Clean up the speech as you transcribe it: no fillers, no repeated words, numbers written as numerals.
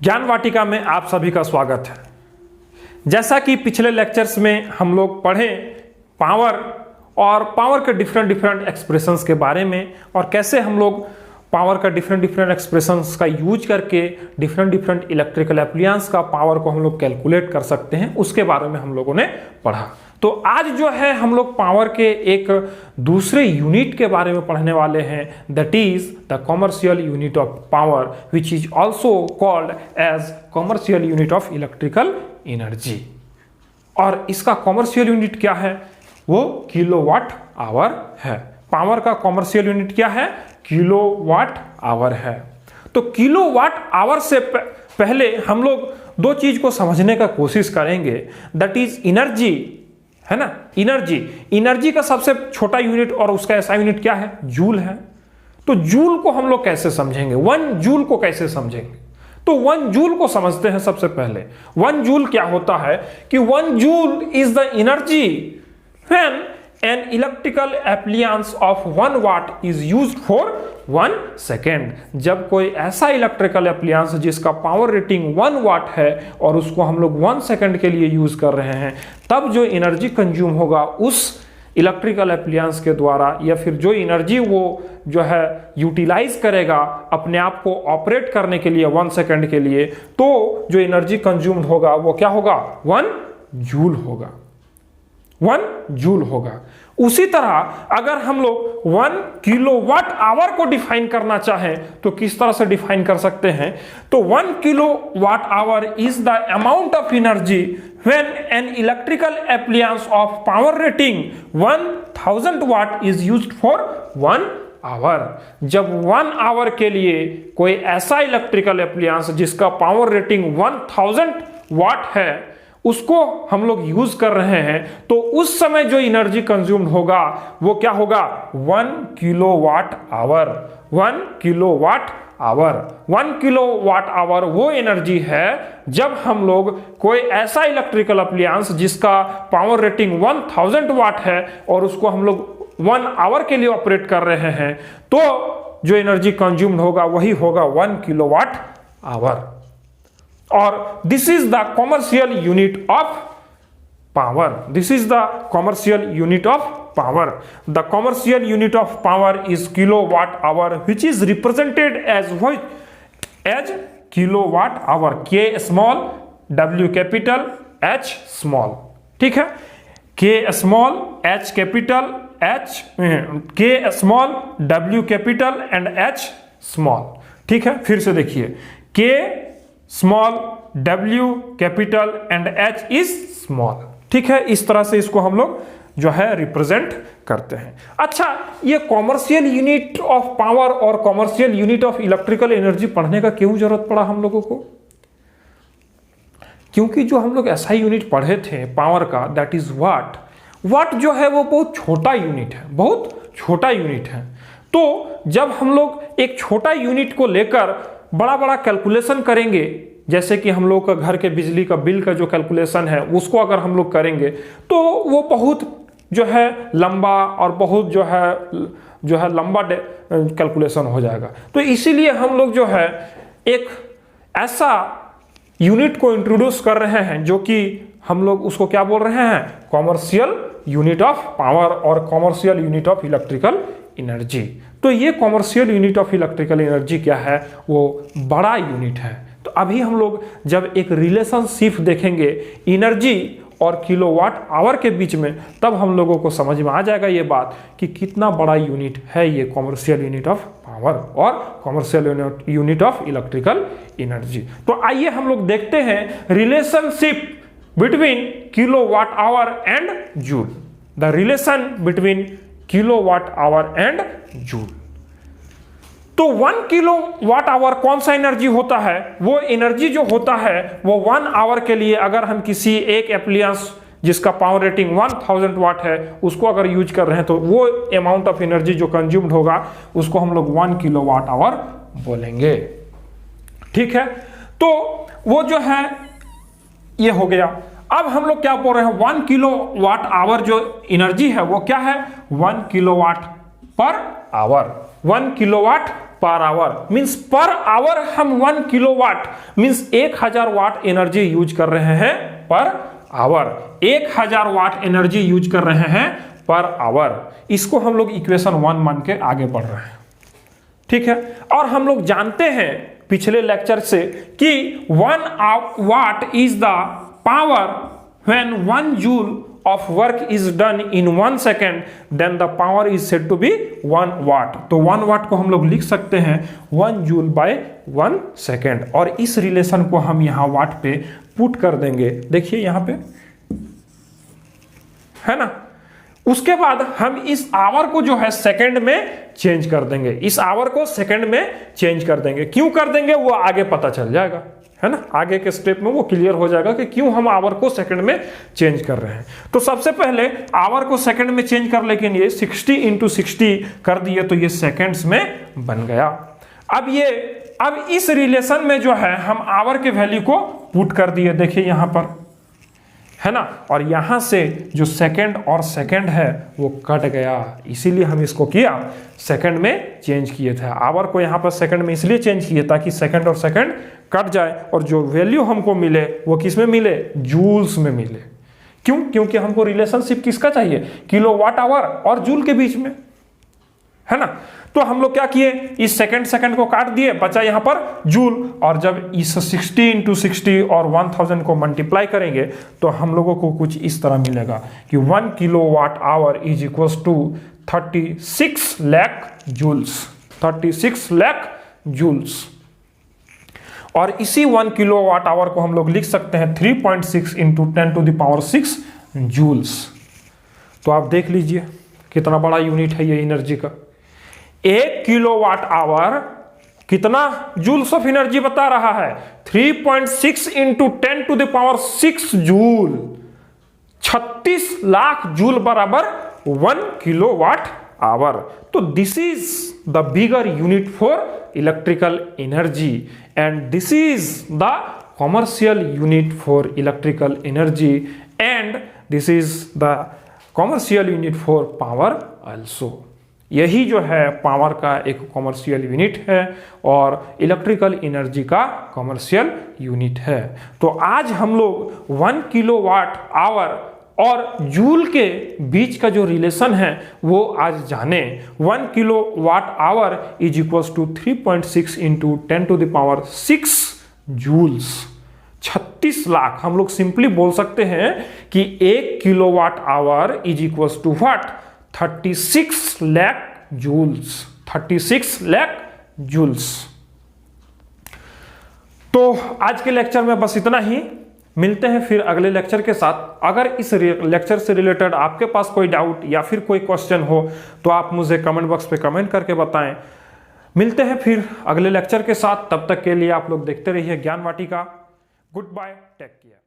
ज्ञान वाटिका में आप सभी का स्वागत है। जैसा कि पिछले लेक्चर्स में हम लोग पढ़े पावर और पावर के डिफरेंट एक्सप्रेशंस के बारे में और कैसे हम लोग पावर का डिफरेंट एक्सप्रेशंस का यूज करके डिफरेंट इलेक्ट्रिकल एप्लियंस का पावर को हम लोग कैलकुलेट कर सकते हैं, उसके बारे में हम लोगों ने पढ़ा। तो आज जो है हम लोग पावर के एक दूसरे यूनिट के बारे में पढ़ने वाले हैं, that is the commercial unit of power which is also called as commercial unit of electrical energy. और इसका कॉमर्शियल यूनिट क्या है? वो किलोवाट आवर है। पावर का कॉमर्शियल यूनिट क्या है? किलोवाट आवर है। तो किलोवाट आवर से पहले हम लोग दो चीज को समझने का कोशिश करेंगे, दैट इज एनर्जी, है ना। एनर्जी का सबसे छोटा यूनिट और उसका ऐसा यूनिट क्या है? जूल है। तो जूल को हम लोग कैसे समझेंगे? वन जूल को कैसे समझेंगे? तो वन जूल को समझते हैं। सबसे पहले वन जूल क्या होता है कि one joule is the energy when an electrical appliances of 1 watt is used for 1 second. जब कोई ऐसा इलेक्ट्रिकल एप्लियंस जिसका पावर रेटिंग 1 वाट है और उसको हम लोग 1 सेकेंड के लिए यूज कर रहे हैं, तब जो एनर्जी कंज्यूम होगा उस इलेक्ट्रिकल एप्लियंस के द्वारा, या फिर जो एनर्जी वो जो है यूटिलाइज करेगा अपने आप को ऑपरेट करने के लिए 1 सेकेंड के लिए, तो जो एनर्जी कंज्यूम होगा वो क्या होगा? 1 जूल होगा। 1 जूल होगा। उसी तरह अगर हम लोग 1 किलोवाट आवर को डिफाइन करना चाहें तो किस तरह से डिफाइन कर सकते हैं? तो 1 kilowatt hour is the amount of energy when an electrical appliances of power rating 1000 watt is used for 1 hour. जब 1 आवर के लिए कोई ऐसा इलेक्ट्रिकल एप्लियंस जिसका पावर रेटिंग 1000 वाट है उसको हम लोग यूज कर रहे हैं, तो उस समय जो एनर्जी कंज्यूम्ड होगा वो क्या होगा? 1 kilowatt our. 1 kilowatt our. 1 kilowatt our वो एनर्जी है जब हम लोग कोई ऐसा इलेक्ट्रिकल अप्लायंस जिसका पावर रेटिंग 1000 वाट है और उसको हम लोग 1 आवर के लिए ऑपरेट कर रहे हैं, तो जो एनर्जी कंज्यूम्ड होगा वही होगा 1 किलोवाट आवर। और this is the commercial unit of power. This is the commercial unit of power. The commercial unit of power is kilowatt hour which is represented as kilowatt hour. K small, डब्ल्यू capital, h small. ठीक है, k small, h capital, k small, डब्ल्यू capital and h small. ठीक है, फिर से देखिए, k small, W capital and H is small. ठीक है, इस तरह से इसको हम लोग जो है रिप्रेजेंट करते हैं। अच्छा, ये कॉमर्शियल यूनिट ऑफ पावर और commercial unit of electrical energy पढ़ने का क्यों जरूरत पड़ा हम लोगों को? क्योंकि जो हम लोग ऐसा यूनिट पढ़े थे पावर का, दैट इज वाट। वाट जो है वो बहुत छोटा यूनिट है, बहुत छोटा यूनिट है। तो जब हम लोग एक छोटा यूनिट को लेकर बड़ा कैलकुलेशन करेंगे, जैसे कि हम लोग का घर के बिजली का बिल का जो कैलकुलेशन है उसको अगर हम लोग करेंगे तो वो बहुत जो है लंबा और बहुत जो है लंबा कैलकुलेशन हो जाएगा। तो इसीलिए हम लोग जो है एक ऐसा यूनिट को इंट्रोड्यूस कर रहे हैं जो कि हम लोग उसको क्या बोल रहे हैं? कॉमर्शियल यूनिट ऑफ पावर और commercial unit of electrical energy. तो ये commercial unit of electrical energy क्या है? वो बड़ा यूनिट है। तो अभी हम लोग जब एक रिलेशनशिप देखेंगे एनर्जी और किलोवाट आवर के बीच में, तब हम लोगों को समझ में आ जाएगा ये बात कि कितना बड़ा यूनिट है ये कॉमर्शियल यूनिट ऑफ पावर और commercial unit of electrical energy. तो आइए हम लोग देखते हैं relationship between kilowatt hour and joule. The relation between kilowatt hour and joule. तो 1 किलोवाट आवर कौन सा एनर्जी होता है? वो एनर्जी जो होता है वो 1 आवर के लिए अगर हम किसी एक एप्लियंस जिसका पावर रेटिंग 1000 वाट है उसको अगर यूज कर रहे हैं तो वो अमाउंट ऑफ एनर्जी जो कंज्यूम्ड होगा उसको हम लोग 1 किलोवाट आवर बोलेंगे। ठीक है, तो वो जो है ये हो गया। अब हम लोग क्या बोल रहे हैं? 1 किलोवाट आवर जो एनर्जी है वो क्या है? 1 kilowatt per hour. 1 kilowatt per hour, means per hour हम 1 किलोवाट मींस 1000 वाट एनर्जी यूज कर रहे हैं पर आवर, 1000 वाट एनर्जी यूज कर रहे हैं पर आवर। इसको हम लोग इक्वेशन 1 मान के आगे बढ़ रहे हैं, ठीक है। और हम लोग जानते हैं पिछले लेक्चर से कि 1 what is the power when 1 joule of work is done in 1 second, then the power is said to be 1 watt। तो 1 watt को हम लोग लिख सकते हैं 1 जूल बाय 1 सेकेंड, और इस रिलेशन को हम यहाँ वाट पे पुट कर देंगे, देखिए यहाँ पे है ना। उसके बाद हम इस आवर को जो है सेकंड में चेंज कर देंगे, इस आवर को सेकंड में चेंज कर देंगे। क्यों कर देंगे वो आगे पता चल जाएगा, है ना, आगे के स्टेप में वो क्लियर हो जाएगा कि क्यों हम आवर को सेकंड में चेंज कर रहे हैं। तो सबसे पहले आवर को सेकंड में चेंज कर, लेकिन ये 60 × 60 कर दिए तो ये सेकंड्स में बन गया। अब इस रिलेशन में जो है हम आवर के वैल्यू को पुट कर दिए, देखिए यहां पर, है ना, और यहां से जो सेकंड और सेकंड है वो कट गया, इसीलिए हम इसको किया सेकंड में चेंज किए थे। आवर को यहां पर सेकंड में इसलिए चेंज किए ताकि सेकंड और सेकंड कट जाए और जो वैल्यू हमको मिले वो किस में मिले, जूल्स में मिले। क्यों? क्योंकि हमको रिलेशनशिप किसका चाहिए, किलोवाट आवर और जूल के बीच में, है ना। तो हम लोग क्या किए, इस सेकंड को काट दिए, बचा यहां पर जूल, और जब इस 60 × 60 और 1000 को मल्टीप्लाई करेंगे तो हम लोगों को कुछ इस तरह मिलेगा कि 1 kilowatt hour is equal to 36 lakh joules, 36 lakh joules. और इसी 1 किलोवाट आवर को हम लोग लिख सकते हैं 3.6 × 10⁶ जूल्स। तो आप देख लीजिए कितना बड़ा यूनिट है ये एनर्जी का। 1 किलोवाट आवर कितना जूल्स ऑफ एनर्जी बता रहा है, 3.6 × 10⁶ जूल, 36 लाख जूल बराबर 1 किलोवाट आवर। तो this is the bigger unit for electrical energy and this is the commercial unit for electrical energy and this is the commercial unit for power also. यही जो है power का एक commercial unit है और electrical energy का commercial unit है। तो आज हम लोग 1 किलोवाट आवर और जूल के बीच का जो रिलेशन है वो आज जाने। 1 kilowatt hour is equal to 3.6 × 10⁶ joules, 36 lakh. हम लोग सिंपली बोल सकते हैं कि 1 kilowatt hour is equal to what, 36 lakh joules, 36 lakh joules. तो आज के लेक्चर में बस इतना ही, मिलते हैं फिर अगले लेक्चर के साथ। अगर इस लेक्चर से रिलेटेड आपके पास कोई डाउट या फिर कोई क्वेश्चन हो तो आप मुझे कमेंट बॉक्स पे कमेंट करके बताएं। मिलते हैं फिर अगले लेक्चर के साथ, तब तक के लिए आप लोग देखते रहिए Gyan Vatika. Good bye, take care.